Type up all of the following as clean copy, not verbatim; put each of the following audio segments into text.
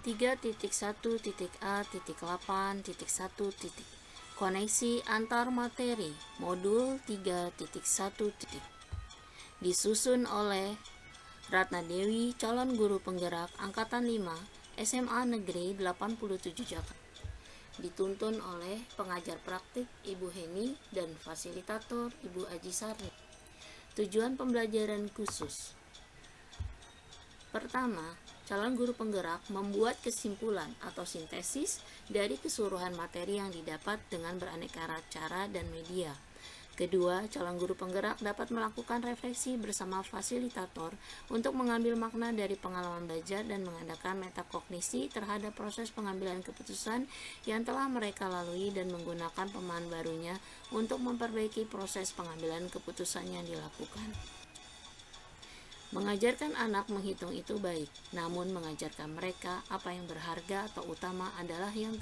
3.1.A.8.1. Koneksi antar materi modul 3.1. Disusun oleh Ratna Dewi, calon guru penggerak Angkatan 5 SMA Negeri 87 Jakarta. Dituntun oleh pengajar praktik Ibu Heni dan fasilitator Ibu Aji Sarni. Tujuan pembelajaran khusus. Pertama, calon guru penggerak membuat kesimpulan atau sintesis dari keseluruhan materi yang didapat dengan beraneka cara dan media. Kedua, calon guru penggerak dapat melakukan refleksi bersama fasilitator untuk mengambil makna dari pengalaman belajar dan mengadakan metakognisi terhadap proses pengambilan keputusan yang telah mereka lalui dan menggunakan pemahaman barunya untuk memperbaiki proses pengambilan keputusan yang dilakukan. Mengajarkan anak menghitung itu baik, namun mengajarkan mereka apa yang berharga atau utama adalah yang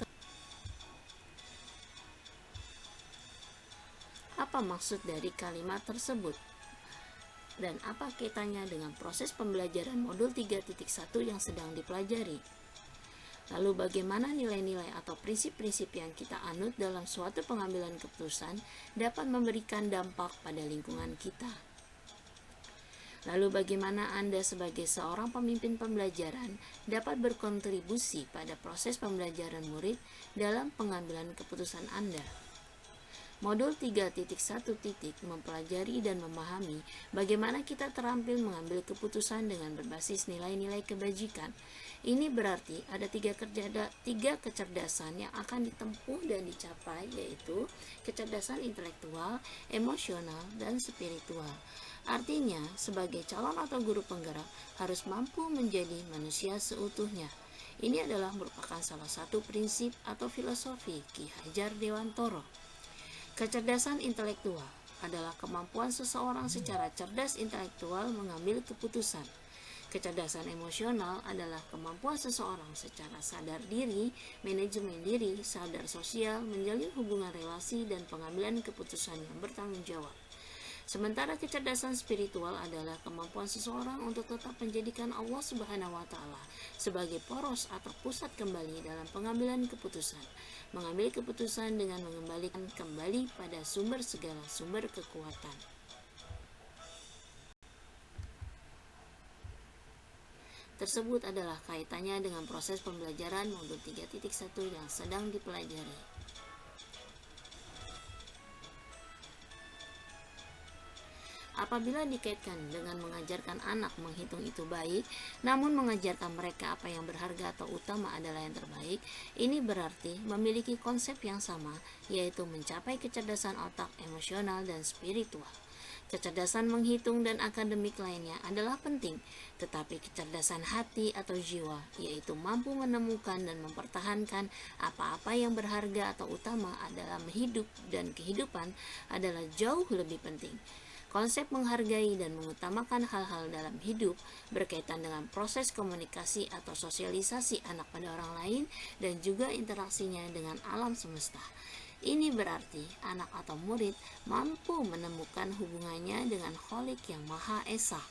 Apa maksud dari kalimat tersebut? Dan apa kaitannya dengan proses pembelajaran modul 3.1 yang sedang dipelajari? Lalu bagaimana nilai-nilai atau prinsip-prinsip yang kita anut dalam suatu pengambilan keputusan dapat memberikan dampak pada lingkungan kita? Lalu bagaimana Anda sebagai seorang pemimpin pembelajaran dapat berkontribusi pada proses pembelajaran murid dalam pengambilan keputusan Anda? Modul 3.1 mempelajari dan memahami bagaimana kita terampil mengambil keputusan dengan berbasis nilai-nilai kebajikan. Ini berarti ada tiga kecerdasan yang akan ditempuh dan dicapai, yaitu kecerdasan intelektual, emosional, dan spiritual. Artinya, sebagai calon atau guru penggerak harus mampu menjadi manusia seutuhnya. Ini adalah merupakan salah satu prinsip atau filosofi Ki Hajar Dewantoro. Kecerdasan intelektual adalah kemampuan seseorang secara cerdas intelektual mengambil keputusan. Kecerdasan emosional adalah kemampuan seseorang secara sadar diri, manajemen diri, sadar sosial, menjalin hubungan relasi, dan pengambilan keputusan yang bertanggung jawab. Sementara kecerdasan spiritual adalah kemampuan seseorang untuk tetap menjadikan Allah Subhanahu wa Ta'ala sebagai poros atau pusat kembali dalam pengambilan keputusan. Mengambil keputusan dengan mengembalikan kembali pada sumber segala sumber kekuatan. Tersebut adalah kaitannya dengan proses pembelajaran modul 3.1 yang sedang dipelajari. Apabila dikaitkan dengan mengajarkan anak menghitung itu baik, namun mengajarkan mereka apa yang berharga atau utama adalah yang terbaik, ini berarti memiliki konsep yang sama, yaitu mencapai kecerdasan otak, emosional, dan spiritual. Kecerdasan menghitung dan akademik lainnya adalah penting, tetapi kecerdasan hati atau jiwa, yaitu mampu menemukan dan mempertahankan apa-apa yang berharga atau utama dalam hidup dan kehidupan adalah jauh lebih penting. Konsep menghargai dan mengutamakan hal-hal dalam hidup berkaitan dengan proses komunikasi atau sosialisasi anak pada orang lain dan juga interaksinya dengan alam semesta. Ini berarti anak atau murid mampu menemukan hubungannya dengan Khalik yang Maha Esa.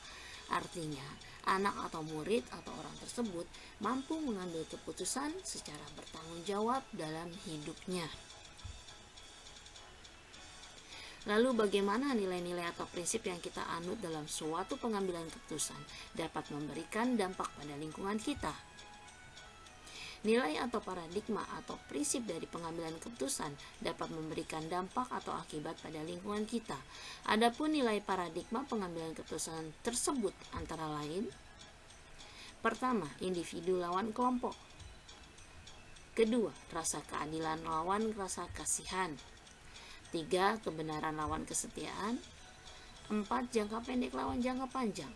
Artinya, anak atau murid atau orang tersebut mampu mengambil keputusan secara bertanggung jawab dalam hidupnya. Lalu bagaimana nilai-nilai atau prinsip yang kita anut dalam suatu pengambilan keputusan dapat memberikan dampak pada lingkungan kita? Nilai atau paradigma atau prinsip dari pengambilan keputusan dapat memberikan dampak atau akibat pada lingkungan kita. Adapun nilai paradigma pengambilan keputusan tersebut antara lain: pertama, individu lawan kelompok. Kedua, rasa keadilan lawan rasa kasihan. 3. Kebenaran lawan kesetiaan. 4. Jangka pendek lawan jangka panjang.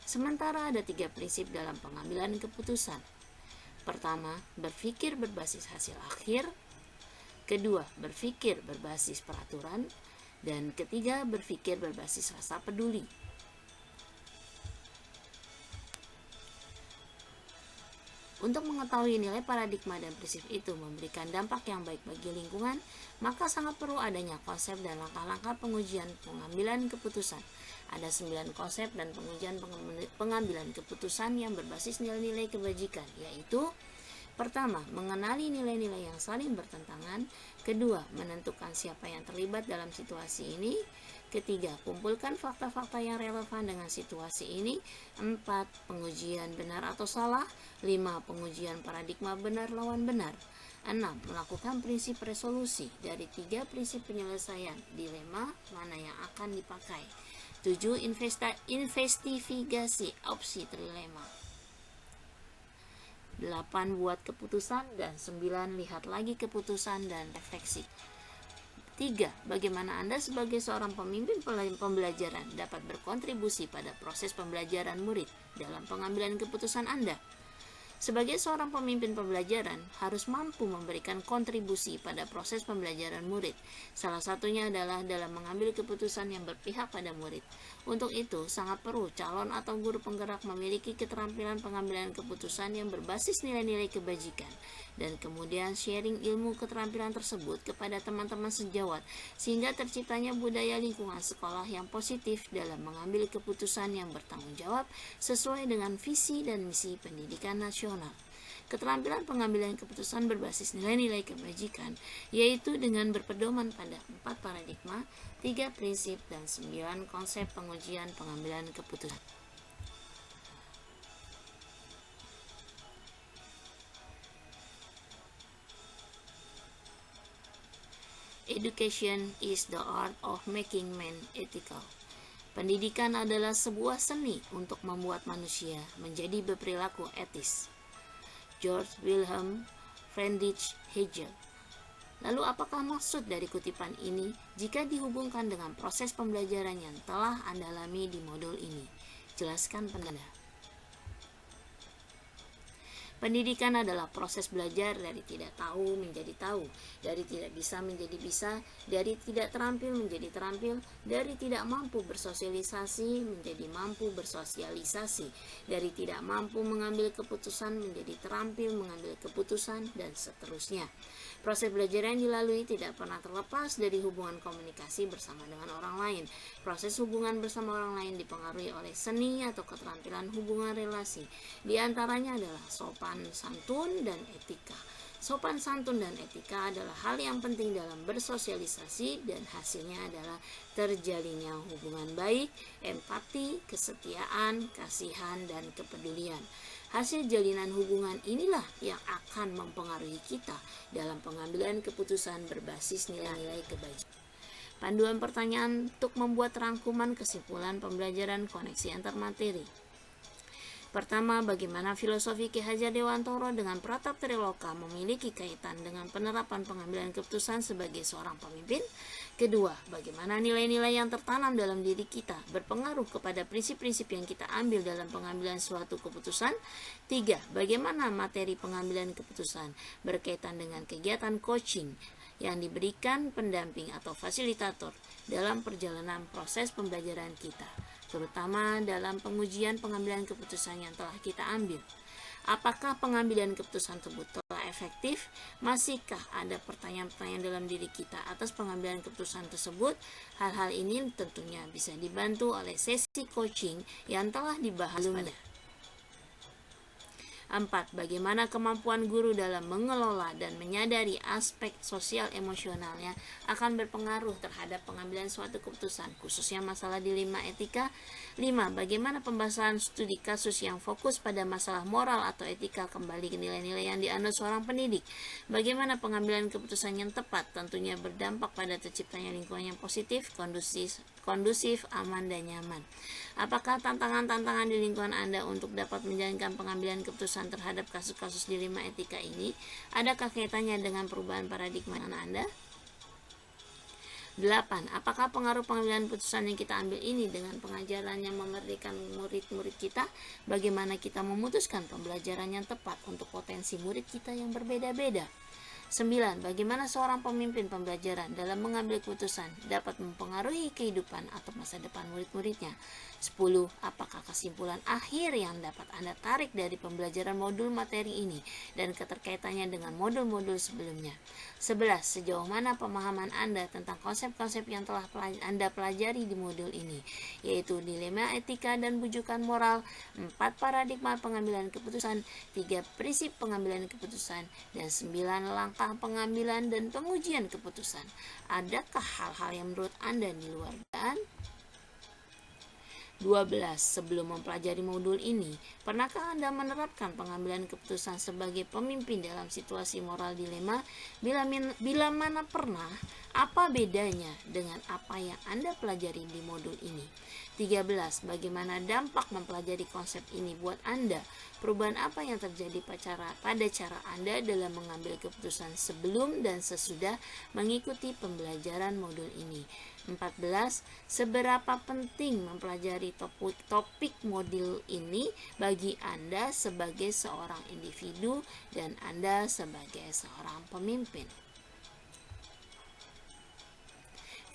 Sementara ada 3 prinsip dalam pengambilan keputusan. Pertama, berpikir berbasis hasil akhir. Kedua, berpikir berbasis peraturan. Dan ketiga, berpikir berbasis rasa peduli. Untuk mengetahui nilai paradigma dan prinsip itu memberikan dampak yang baik bagi lingkungan, maka sangat perlu adanya konsep dan langkah-langkah pengujian pengambilan keputusan. Ada 9 konsep dan pengujian pengambilan keputusan yang berbasis nilai-nilai kebajikan, yaitu pertama, mengenali nilai-nilai yang saling bertentangan. Kedua, menentukan siapa yang terlibat dalam situasi ini. Ketiga, kumpulkan fakta-fakta yang relevan dengan situasi ini. 4. Pengujian benar atau salah. 5. Pengujian paradigma benar lawan benar. 6. Melakukan prinsip resolusi. Dari 3 prinsip penyelesaian dilema mana yang akan dipakai. 7. Investigasi opsi trilema. 8. Buat keputusan. Dan 9. Lihat lagi keputusan dan refleksi. 3. Bagaimana Anda sebagai seorang pemimpin pembelajaran dapat berkontribusi pada proses pembelajaran murid dalam pengambilan keputusan Anda. Sebagai seorang pemimpin pembelajaran harus mampu memberikan kontribusi pada proses pembelajaran murid. Salah satunya adalah dalam mengambil keputusan yang berpihak pada murid. Untuk itu, sangat perlu calon atau guru penggerak memiliki keterampilan pengambilan keputusan yang berbasis nilai-nilai kebajikan, dan kemudian sharing ilmu keterampilan tersebut kepada teman-teman sejawat, sehingga terciptanya budaya lingkungan sekolah yang positif dalam mengambil keputusan yang bertanggung jawab sesuai dengan visi dan misi pendidikan nasional. Keterampilan pengambilan keputusan berbasis nilai-nilai kebajikan, yaitu dengan berpedoman pada 4 paradigma, 3 prinsip, dan 9 konsep pengujian pengambilan keputusan. Education is the art of making men ethical. Pendidikan adalah sebuah seni untuk membuat manusia menjadi berperilaku etis. George Wilhelm Friedrich Hegel. Lalu apakah maksud dari kutipan ini jika dihubungkan dengan proses pembelajaran yang telah Anda alami di modul ini? Jelaskan Anda. Pendidikan adalah proses belajar dari tidak tahu menjadi tahu, dari tidak bisa menjadi bisa, dari tidak terampil menjadi terampil, dari tidak mampu bersosialisasi menjadi mampu bersosialisasi, dari tidak mampu mengambil keputusan menjadi terampil mengambil keputusan, dan seterusnya. Proses belajar yang dilalui tidak pernah terlepas dari hubungan komunikasi bersama dengan orang lain. Proses hubungan bersama orang lain dipengaruhi oleh seni atau keterampilan hubungan relasi. Di antaranya adalah sopan, santun, dan etika. Sopan, santun, dan etika adalah hal yang penting dalam bersosialisasi, dan hasilnya adalah terjalinnya hubungan baik, empati, kesetiaan, kasihan, dan kepedulian. Hasil jalinan hubungan inilah yang akan mempengaruhi kita dalam pengambilan keputusan berbasis nilai-nilai kebajikan. Panduan pertanyaan untuk membuat rangkuman kesimpulan pembelajaran koneksi antar materi. Pertama, bagaimana filosofi Ki Hajar Dewantoro dengan Pratap Triloka memiliki kaitan dengan penerapan pengambilan keputusan sebagai seorang pemimpin? Kedua, bagaimana nilai-nilai yang tertanam dalam diri kita berpengaruh kepada prinsip-prinsip yang kita ambil dalam pengambilan suatu keputusan? Tiga, bagaimana materi pengambilan keputusan berkaitan dengan kegiatan coaching yang diberikan pendamping atau fasilitator dalam perjalanan proses pembelajaran kita, terutama dalam pengujian pengambilan keputusan yang telah kita ambil. Apakah pengambilan keputusan tersebut telah efektif? Masihkah ada pertanyaan-pertanyaan dalam diri kita atas pengambilan keputusan tersebut? Hal-hal ini tentunya bisa dibantu oleh sesi coaching yang telah dibahas pada. 4. Bagaimana kemampuan guru dalam mengelola dan menyadari aspek sosial emosionalnya akan berpengaruh terhadap pengambilan suatu keputusan, khususnya masalah dilema etika. 5. Bagaimana pembahasan studi kasus yang fokus pada masalah moral atau etika kembali ke nilai-nilai yang dianut seorang pendidik. Bagaimana pengambilan keputusan yang tepat tentunya berdampak pada terciptanya lingkungan yang positif, kondusif, aman, dan nyaman. Apakah tantangan-tantangan di lingkungan Anda untuk dapat menjalankan pengambilan keputusan terhadap kasus-kasus dilema etika ini? Adakah kaitannya dengan perubahan paradigma Anda? 8. Apakah pengaruh pengambilan keputusan yang kita ambil ini dengan pengajaran yang memerdekakan murid-murid kita? Bagaimana kita memutuskan pembelajaran yang tepat untuk potensi murid kita yang berbeda-beda? 9. Bagaimana seorang pemimpin pembelajaran dalam mengambil keputusan dapat mempengaruhi kehidupan atau masa depan murid-muridnya? 10. Apakah kesimpulan akhir yang dapat Anda tarik dari pembelajaran modul materi ini dan keterkaitannya dengan modul-modul sebelumnya? 11. Sejauh mana pemahaman Anda tentang konsep-konsep yang telah Anda pelajari di modul ini, yaitu dilema etika dan bujukan moral, 4 paradigma pengambilan keputusan, 3 prinsip pengambilan keputusan, dan 9 langkah pengambilan dan pengujian keputusan. Adakah hal-hal yang menurut Anda di luar dugaan? 12. Sebelum mempelajari modul ini, pernahkah Anda menerapkan pengambilan keputusan sebagai pemimpin dalam situasi moral dilema? Bila mana pernah, apa bedanya dengan apa yang Anda pelajari di modul ini? 13. Bagaimana dampak mempelajari konsep ini buat Anda? Perubahan apa yang terjadi pada cara Anda dalam mengambil keputusan sebelum dan sesudah mengikuti pembelajaran modul ini? 14. Seberapa penting mempelajari topik modul ini bagi Anda sebagai seorang individu dan Anda sebagai seorang pemimpin?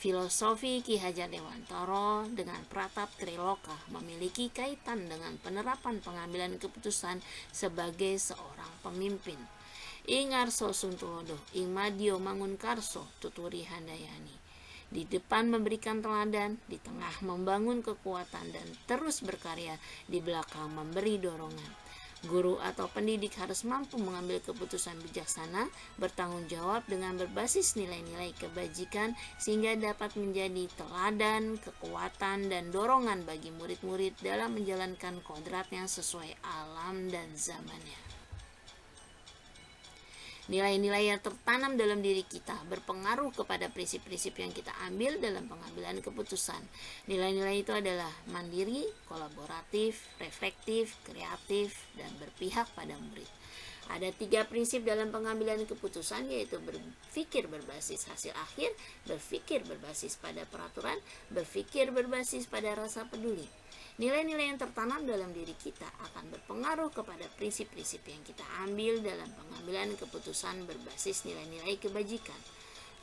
Filosofi Ki Hajar Dewantara dengan Pratap Triloka memiliki kaitan dengan penerapan pengambilan keputusan sebagai seorang pemimpin. Ing Arso Suntulodo, ing Madyo Mangunkarso, tuturi Handayani. Di depan memberikan teladan, di tengah membangun kekuatan dan terus berkarya, di belakang memberi dorongan. Guru atau pendidik harus mampu mengambil keputusan bijaksana, bertanggung jawab dengan berbasis nilai-nilai kebajikan sehingga dapat menjadi teladan, kekuatan, dan dorongan bagi murid-murid dalam menjalankan kodratnya sesuai alam dan zamannya. Nilai-nilai yang tertanam dalam diri kita berpengaruh kepada prinsip-prinsip yang kita ambil dalam pengambilan keputusan. Nilai-nilai itu adalah mandiri, kolaboratif, reflektif, kreatif, dan berpihak pada murid. Ada 3 prinsip dalam pengambilan keputusan, yaitu berpikir berbasis hasil akhir, berpikir berbasis pada peraturan, berpikir berbasis pada rasa peduli. Nilai-nilai yang tertanam dalam diri kita akan berpengaruh kepada prinsip-prinsip yang kita ambil dalam pengambilan keputusan berbasis nilai-nilai kebajikan.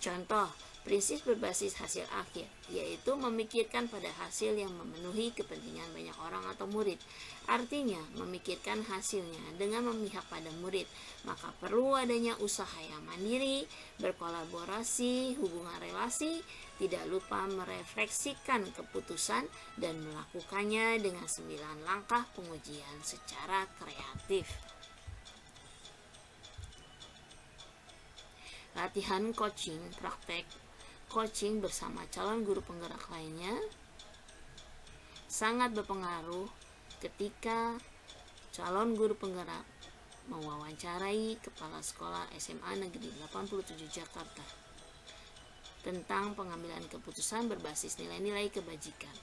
Contoh, prinsip berbasis hasil akhir, yaitu memikirkan pada hasil yang memenuhi kepentingan banyak orang atau murid. Artinya, memikirkan hasilnya dengan memihak pada murid, maka perlu adanya usaha yang mandiri, berkolaborasi, hubungan relasi, tidak lupa merefleksikan keputusan dan melakukannya dengan 9 langkah pengujian secara kreatif. Latihan coaching, praktek coaching bersama calon guru penggerak lainnya sangat berpengaruh ketika calon guru penggerak mewawancarai Kepala Sekolah SMA Negeri 87 Jakarta tentang pengambilan keputusan berbasis nilai-nilai kebajikan.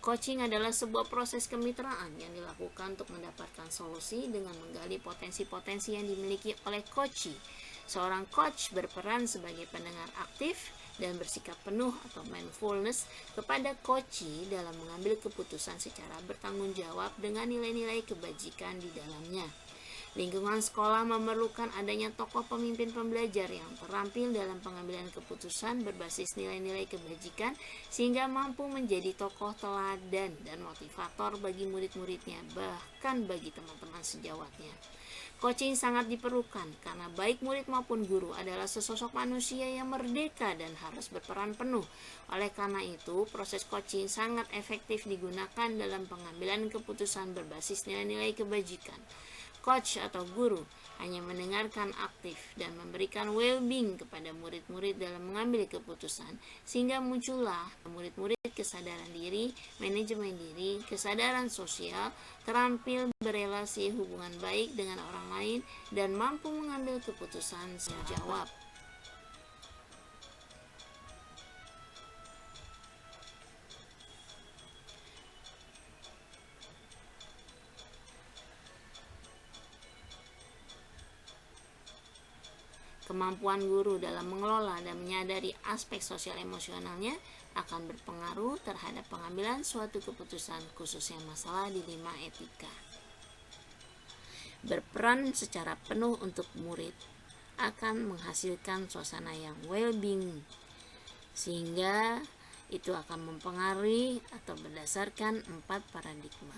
Coaching adalah sebuah proses kemitraan yang dilakukan untuk mendapatkan solusi dengan menggali potensi-potensi yang dimiliki oleh coachee. Seorang coach berperan sebagai pendengar aktif dan bersikap penuh atau mindfulness kepada coachee dalam mengambil keputusan secara bertanggung jawab dengan nilai-nilai kebajikan di dalamnya. Lingkungan sekolah memerlukan adanya tokoh pemimpin pembelajar yang terampil dalam pengambilan keputusan berbasis nilai-nilai kebajikan sehingga mampu menjadi tokoh teladan dan motivator bagi murid-muridnya, bahkan bagi teman-teman sejawatnya. Coaching sangat diperlukan karena baik murid maupun guru adalah sesosok manusia yang merdeka dan harus berperan penuh. Oleh karena itu, proses coaching sangat efektif digunakan dalam pengambilan keputusan berbasis nilai-nilai kebajikan. Coach atau guru hanya mendengarkan aktif dan memberikan well-being kepada murid-murid dalam mengambil keputusan, sehingga muncullah murid-murid kesadaran diri, manajemen diri, kesadaran sosial, terampil berelasi hubungan baik dengan orang lain, dan mampu mengambil keputusan secara jawab. Kemampuan guru dalam mengelola dan menyadari aspek sosial emosionalnya akan berpengaruh terhadap pengambilan suatu keputusan, khususnya masalah dilema etika. Berperan secara penuh untuk murid akan menghasilkan suasana yang well-being, sehingga itu akan mempengaruhi atau berdasarkan 4 paradigma.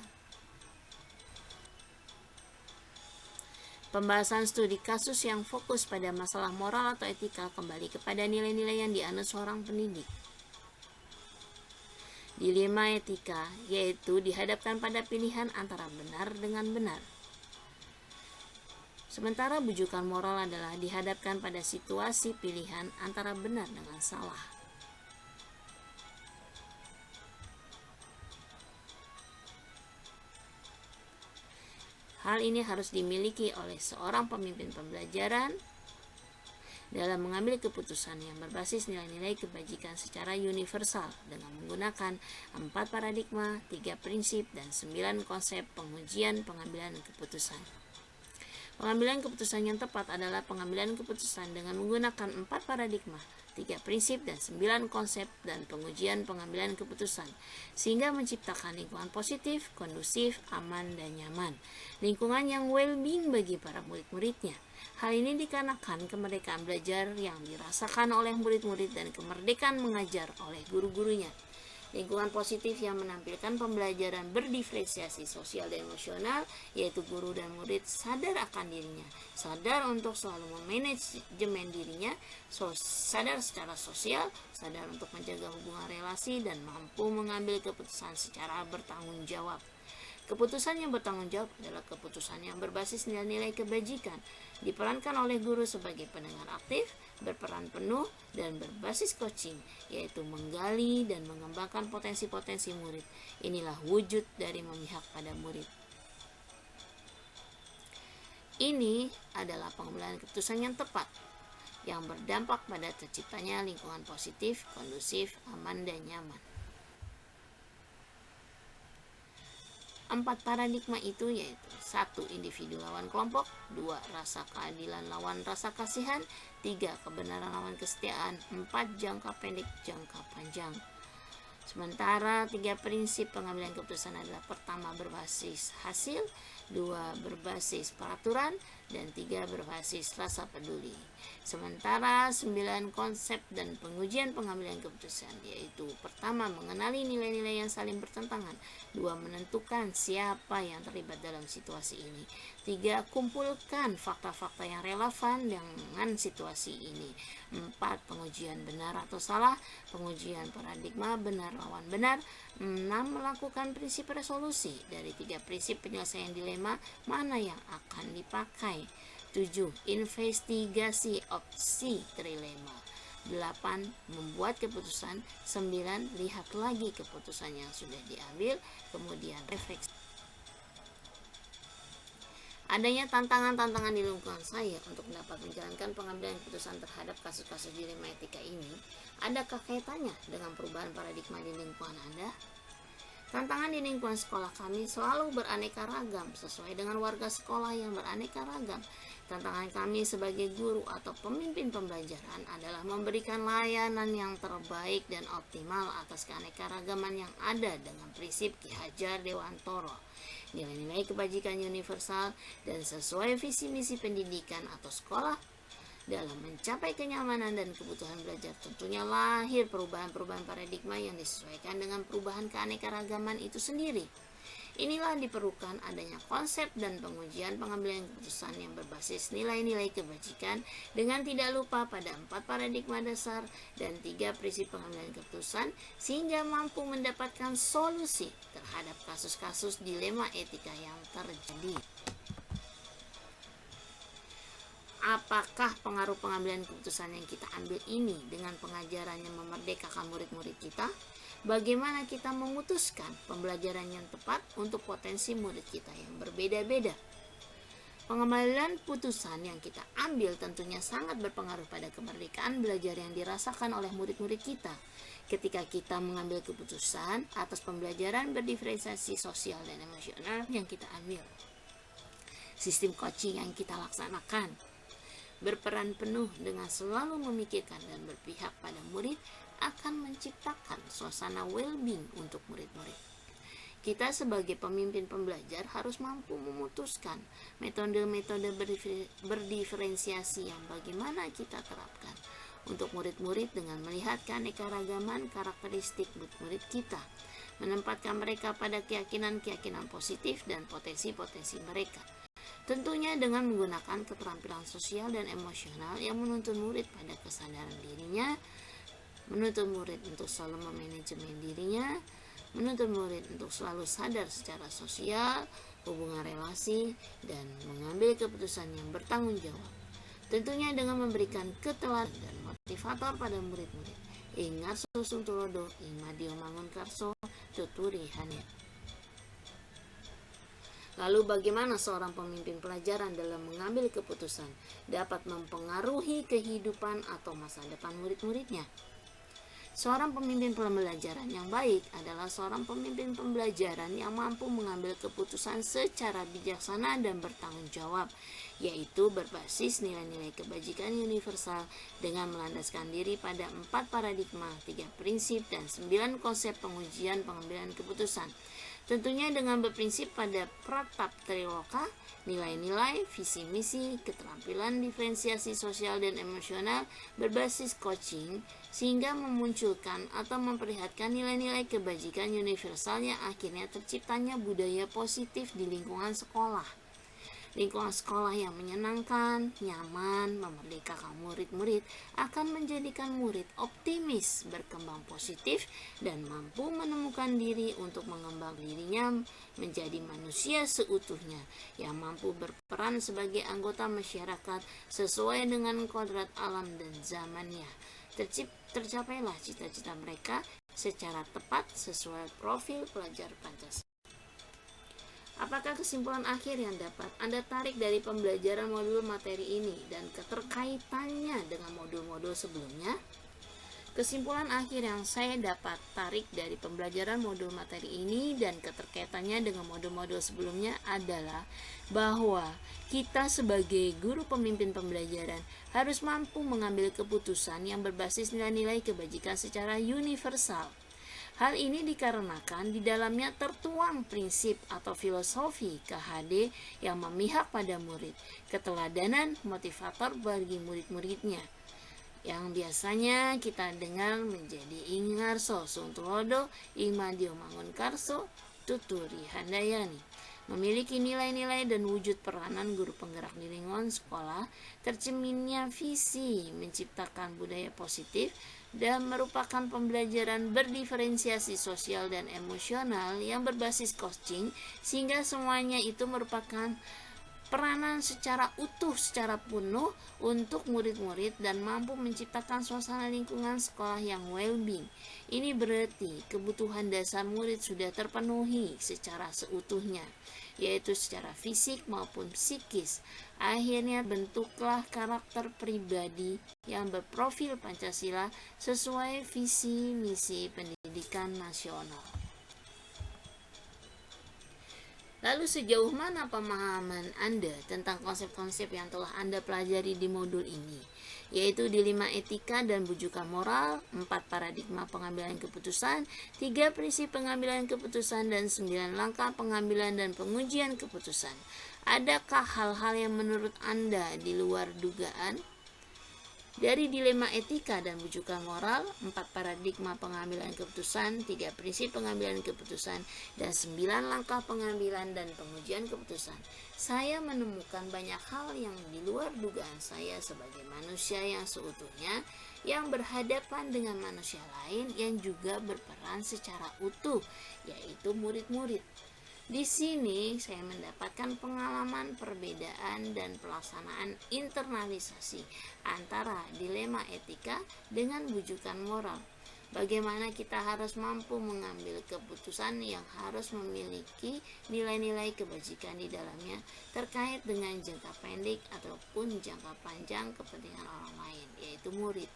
Pembahasan studi kasus yang fokus pada masalah moral atau etika kembali kepada nilai-nilai yang dianut seorang pendidik. Dilema etika yaitu dihadapkan pada pilihan antara benar dengan benar. Sementara bujukan moral adalah dihadapkan pada situasi pilihan antara benar dengan salah. Hal ini harus dimiliki oleh seorang pemimpin pembelajaran dalam mengambil keputusan yang berbasis nilai-nilai kebajikan secara universal dengan menggunakan 4 paradigma, 3 prinsip, dan 9 konsep pengujian pengambilan keputusan. Pengambilan keputusan yang tepat adalah pengambilan keputusan dengan menggunakan 4 paradigma, 3 prinsip, dan 9 konsep dan pengujian pengambilan keputusan, sehingga menciptakan lingkungan positif, kondusif, aman, dan nyaman. Lingkungan yang well-being bagi para murid-muridnya. Hal ini dikarenakan kemerdekaan belajar yang dirasakan oleh murid-murid dan kemerdekaan mengajar oleh guru-gurunya. Lingkungan positif yang menampilkan pembelajaran berdiferensiasi sosial dan emosional, yaitu guru dan murid sadar akan dirinya, sadar untuk selalu memanajemen dirinya, sadar secara sosial, sadar untuk menjaga hubungan relasi, dan mampu mengambil keputusan secara bertanggung jawab. Keputusan yang bertanggung jawab adalah keputusan yang berbasis nilai-nilai kebajikan, diperankan oleh guru sebagai pendengar aktif, berperan penuh, dan berbasis coaching, yaitu menggali dan mengembangkan potensi-potensi murid. Inilah wujud dari memihak pada murid. Ini adalah pengambilan keputusan yang tepat, yang berdampak pada terciptanya lingkungan positif, kondusif, aman, dan nyaman. 4 paradigma itu yaitu 1. Individu lawan kelompok, 2. Rasa keadilan lawan rasa kasihan, 3. Kebenaran lawan kesetiaan, 4. Jangka pendek, jangka panjang. Sementara 3 prinsip pengambilan keputusan adalah: pertama, berbasis hasil, 2. berbasis peraturan, dan 3. berbasis rasa peduli. Sementara 9 konsep dan pengujian pengambilan keputusan yaitu: pertama, mengenali nilai-nilai yang saling bertentangan, 2. menentukan siapa yang terlibat dalam situasi ini, 3. kumpulkan fakta-fakta yang relevan dengan situasi ini, 4. pengujian benar atau salah, pengujian paradigma benar lawan benar, 6. melakukan prinsip resolusi. Dari 3 prinsip penyelesaian dilema, mana yang akan dipakai? 7. investigasi opsi trilema. 8. membuat keputusan. 9. lihat lagi keputusan yang sudah diambil, kemudian refleksi. Adanya tantangan-tantangan di lingkungan saya untuk dapat menjalankan pengambilan keputusan terhadap kasus-kasus dilema etika ini. Adakah kaitannya dengan perubahan paradigma di lingkungan Anda? Tantangan di lingkungan sekolah kami selalu beraneka ragam sesuai dengan warga sekolah yang beraneka ragam. Tantangan kami sebagai guru atau pemimpin pembelajaran adalah memberikan layanan yang terbaik dan optimal atas keanekaragaman yang ada dengan prinsip Ki Hajar Dewantoro, nilai-nilai kebajikan universal, dan sesuai visi misi pendidikan atau sekolah. Dalam mencapai kenyamanan dan kebutuhan belajar, tentunya lahir perubahan-perubahan paradigma yang disesuaikan dengan perubahan keanekaragaman itu sendiri. Inilah diperlukan adanya konsep dan pengujian pengambilan keputusan yang berbasis nilai-nilai kebajikan dengan tidak lupa pada 4 paradigma dasar dan 3 prinsip pengambilan keputusan, sehingga mampu mendapatkan solusi terhadap kasus-kasus dilema etika yang terjadi. Apakah pengaruh pengambilan keputusan yang kita ambil ini dengan pengajaran yang memerdekakan murid-murid kita? Bagaimana kita memutuskan pembelajaran yang tepat untuk potensi murid kita yang berbeda-beda? Pengambilan putusan yang kita ambil tentunya sangat berpengaruh pada kemerdekaan belajar yang dirasakan oleh murid-murid kita. Ketika kita mengambil keputusan atas pembelajaran berdiferensiasi sosial dan emosional yang kita ambil, sistem coaching yang kita laksanakan, berperan penuh dengan selalu memikirkan dan berpihak pada murid akan menciptakan suasana well-being untuk murid-murid. Kita sebagai pemimpin pembelajar harus mampu memutuskan metode-metode berdiferensiasi yang bagaimana kita terapkan untuk murid-murid dengan melihat keanekaragaman karakteristik murid-murid kita, menempatkan mereka pada keyakinan-keyakinan positif dan potensi-potensi mereka. Tentunya dengan menggunakan keterampilan sosial dan emosional yang menuntun murid pada kesadaran dirinya, menuntun murid untuk selalu memanajemen dirinya, menuntun murid untuk selalu sadar secara sosial, hubungan relasi, dan mengambil keputusan yang bertanggung jawab. Tentunya dengan memberikan keteladan dan motivator pada murid-murid. Ingat susung tulodo, imadio mangun karso, tuturi hanya. Lalu bagaimana seorang pemimpin pelajaran dalam mengambil keputusan dapat mempengaruhi kehidupan atau masa depan murid-muridnya? Seorang pemimpin pembelajaran yang baik adalah seorang pemimpin pembelajaran yang mampu mengambil keputusan secara bijaksana dan bertanggung jawab, yaitu berbasis nilai-nilai kebajikan universal dengan melandaskan diri pada 4 paradigma, 3 prinsip, dan 9 konsep pengujian pengambilan keputusan. Tentunya dengan berprinsip pada pratap triloka, nilai-nilai, visi misi, keterampilan diferensiasi sosial dan emosional berbasis coaching, sehingga memunculkan atau memperlihatkan nilai-nilai kebajikan universal yang akhirnya terciptanya budaya positif di lingkungan sekolah. Lingkungan sekolah yang menyenangkan, nyaman, memerdekakan murid-murid akan menjadikan murid optimis, berkembang positif, dan mampu menemukan diri untuk mengembang dirinya menjadi manusia seutuhnya yang mampu berperan sebagai anggota masyarakat sesuai dengan kodrat alam dan zamannya. Tercapailah cita-cita mereka secara tepat sesuai profil pelajar Pancasila. Apakah kesimpulan akhir yang dapat Anda tarik dari pembelajaran modul materi ini dan keterkaitannya dengan modul-modul sebelumnya? Kesimpulan akhir yang saya dapat tarik dari pembelajaran modul materi ini dan keterkaitannya dengan modul-modul sebelumnya adalah bahwa kita sebagai guru pemimpin pembelajaran harus mampu mengambil keputusan yang berbasis nilai-nilai kebajikan secara universal. Hal ini dikarenakan di dalamnya tertuang prinsip atau filosofi KHD yang memihak pada murid, keteladanan motivator bagi murid-muridnya, yang biasanya kita dengar menjadi ingarso suntulodo, imadio mangun karso, tuturi handayani. Memiliki nilai-nilai dan wujud peranan guru penggerak di lingkungan sekolah, terceminnya visi menciptakan budaya positif dan merupakan pembelajaran berdiferensiasi sosial dan emosional yang berbasis coaching, sehingga semuanya itu merupakan peranan secara utuh, secara penuh untuk murid-murid dan mampu menciptakan suasana lingkungan sekolah yang well-being. Ini berarti kebutuhan dasar murid sudah terpenuhi secara seutuhnya, yaitu secara fisik maupun psikis. Akhirnya bentuklah karakter pribadi yang berprofil Pancasila sesuai visi misi pendidikan nasional. Lalu sejauh mana pemahaman Anda tentang konsep-konsep yang telah Anda pelajari di modul ini, yaitu di 5 etika dan bujukan moral, 4 paradigma pengambilan keputusan, 3 prinsip pengambilan keputusan, dan 9 langkah pengambilan dan pengujian keputusan. Adakah hal-hal yang menurut Anda di luar dugaan? Dari dilema etika dan bujukan moral, 4 paradigma pengambilan keputusan, 3 prinsip pengambilan keputusan, dan 9 langkah pengambilan dan pengujian keputusan, saya menemukan banyak hal yang di luar dugaan saya sebagai manusia yang seutuhnya, yang berhadapan dengan manusia lain yang juga berperan secara utuh, yaitu murid-murid. Di sini saya mendapatkan pengalaman perbedaan dan pelaksanaan internalisasi antara dilema etika dengan bujukan moral. Bagaimana kita harus mampu mengambil keputusan yang harus memiliki nilai-nilai kebajikan di dalamnya terkait dengan jangka pendek ataupun jangka panjang kepentingan orang lain, yaitu murid.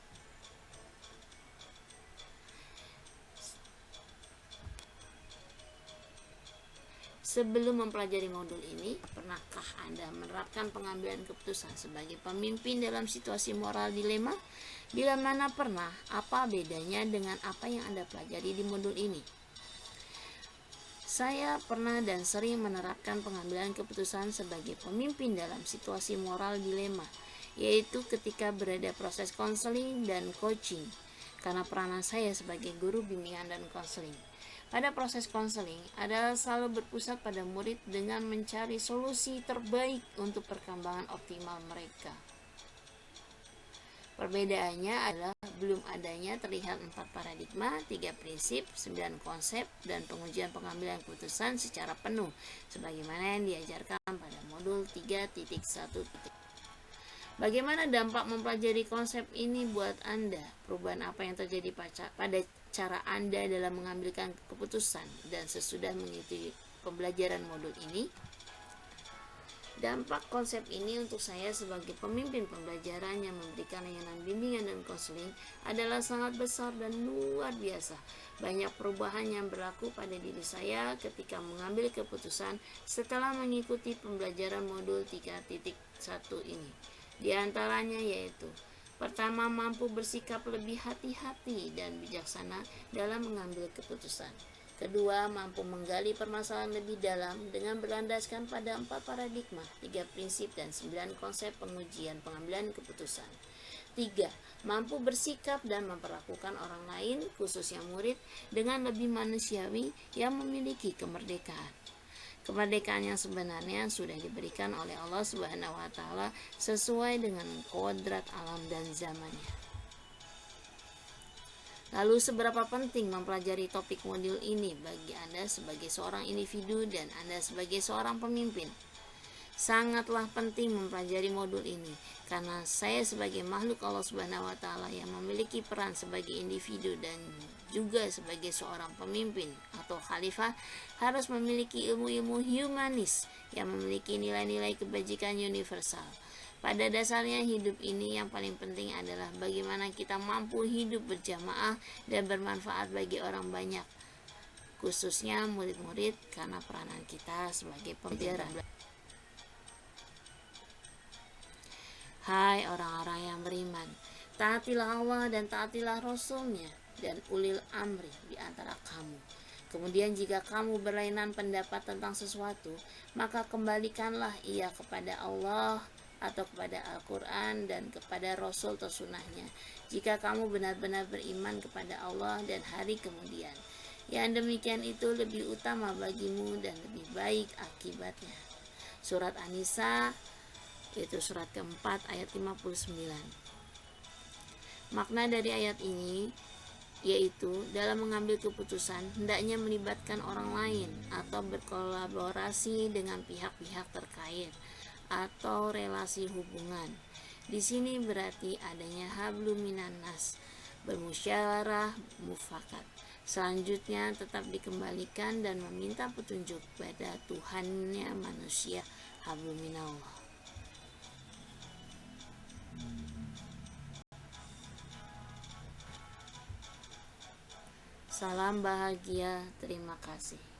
Sebelum mempelajari modul ini, pernahkah Anda menerapkan pengambilan keputusan sebagai pemimpin dalam situasi moral dilema? Bila mana pernah, apa bedanya dengan apa yang Anda pelajari di modul ini? Saya pernah dan sering menerapkan pengambilan keputusan sebagai pemimpin dalam situasi moral dilema, yaitu ketika berada proses konseling dan coaching, karena peranan saya sebagai guru bimbingan dan konseling. Pada proses konseling adalah selalu berpusat pada murid dengan mencari solusi terbaik untuk perkembangan optimal mereka. Perbedaannya adalah belum adanya terlihat 4 paradigma, 3 prinsip, 9 konsep, dan pengujian pengambilan keputusan secara penuh, sebagaimana yang diajarkan pada modul 3.1. Bagaimana dampak mempelajari konsep ini buat Anda? Perubahan apa yang terjadi pada cara Anda dalam mengambilkan keputusan dan sesudah mengikuti pembelajaran modul ini? Dampak konsep ini untuk saya sebagai pemimpin pembelajaran yang memberikan layanan bimbingan dan konseling adalah sangat besar dan luar biasa. Banyak perubahan yang berlaku pada diri saya ketika mengambil keputusan setelah mengikuti pembelajaran modul 3.1 ini. Di antaranya yaitu: pertama, mampu bersikap lebih hati-hati dan bijaksana dalam mengambil keputusan. Kedua, mampu menggali permasalahan lebih dalam dengan berlandaskan pada 4 paradigma, 3 prinsip, dan 9 konsep pengujian pengambilan keputusan. 3. Mampu bersikap dan memperlakukan orang lain, khususnya murid, dengan lebih manusiawi yang memiliki kemerdekaan. Kemerdekaan yang sebenarnya sudah diberikan oleh Allah Subhanahu wa Ta'ala sesuai dengan kodrat alam dan zamannya. Lalu, seberapa penting mempelajari topik modul ini bagi Anda sebagai seorang individu dan Anda sebagai seorang pemimpin? Sangatlah penting mempelajari modul ini, karena saya sebagai makhluk Allah Subhanahu wa Ta'ala yang memiliki peran sebagai individu dan juga sebagai seorang pemimpin atau khalifah harus memiliki ilmu-ilmu humanis yang memiliki nilai-nilai kebajikan universal. Pada dasarnya hidup ini yang paling penting adalah bagaimana kita mampu hidup berjamaah dan bermanfaat bagi orang banyak, khususnya murid-murid, karena peranan kita sebagai pembelajar. Hai orang-orang yang beriman, taatilah Allah dan taatilah Rasul-Nya dan ulil amri di antara kamu. Kemudian jika kamu berlainan pendapat tentang sesuatu, maka kembalikanlah ia kepada Allah atau kepada Al-Quran dan kepada Rasul atau sunnahnya, jika kamu benar-benar beriman kepada Allah dan hari kemudian. Yang demikian itu lebih utama bagimu dan lebih baik akibatnya. Surat An-Nisa, yaitu surat keempat ayat 59. Makna dari ayat ini yaitu dalam mengambil keputusan hendaknya melibatkan orang lain atau berkolaborasi dengan pihak-pihak terkait atau relasi hubungan. Di sini berarti adanya hablum minan nas, bermusyawarah mufakat. Selanjutnya tetap dikembalikan dan meminta petunjuk pada Tuhannya manusia, hablum minallah. Salam bahagia, terima kasih.